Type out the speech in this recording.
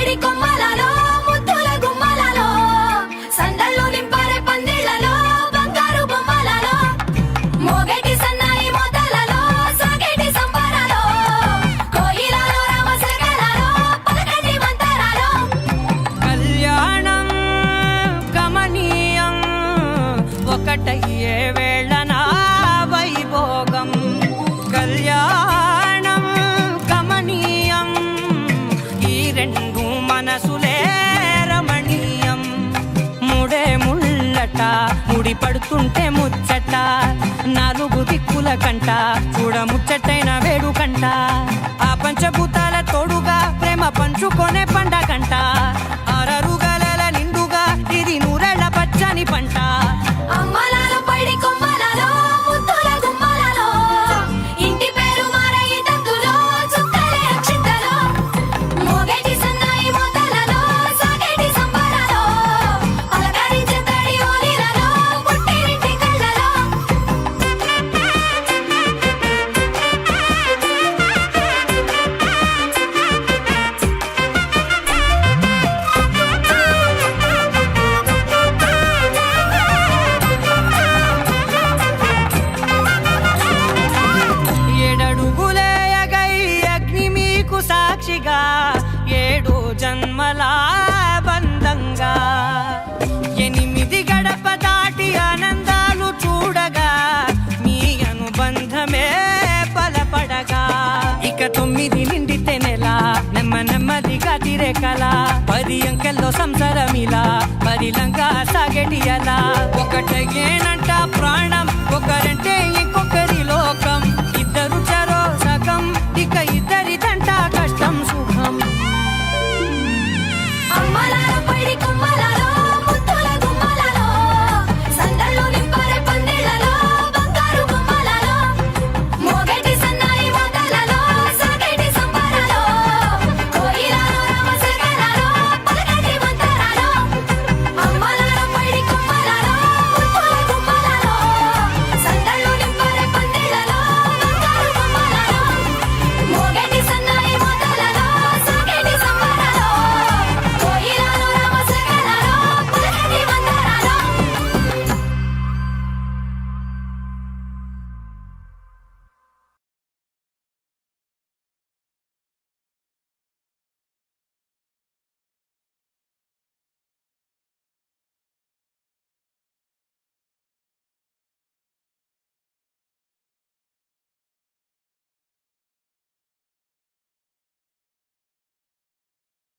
పైడి కొమ్మలలో ముద్దుల గుమ్మలలో సందళ్ళు నింపరే పందిళ్లలో బంగారు బొమ్మలలో మోగేటి సన్నాయి మోతలలో సాగేటి సంబరాలో కోయిలలో రామశకలలో పలకండి మంతరాలో కళ్యాణం గమనీయం ఒకటయ్యే వేళనా వైభోగం కళ్యాణం గమనీయం ఈ రెండు మనసులే రమణీయం ముడే ముళ్ళట ముడి పడుతుంటే ముచ్చట నాలుగు దిక్కుల కంట చూడ ముచ్చటైన వేడుకంట ఆ పంచభూతాల తోడుగా ప్రేమ పంచుకొనే పండగంట అరరుగలల నిండుగా ఇది నూరెళ్ళ పచ్చని పంట అమ్మలలో పైడి కొమ్మలలో ముద్దుల గుమ్మలలో ఇంటి పేరు మారయి తందులో చుక్కలే అక్షింతలో మోగేటి సన్నాయి మోతలలో సాగేటి సంబరాలో అలకరించే తడి ఓలిలలో పుట్టినింటి కళ్ళలో ఏడడుగులే ఎగై అగ్ని మీకు సాక్షిగా ఏడు జన్మల బంధంగా ఎనిమిది గడప దాటి ఆనందాలు చూడగా మీ అనుబంధమే బలపడగా ఇక 9 నిండితే నెల నెమ్మదిగా తిరే కల 10 అంకెల్లో సంసారమిలా పరిలంగా సాగేటి అలా ఒకటేనంట ప్రాణ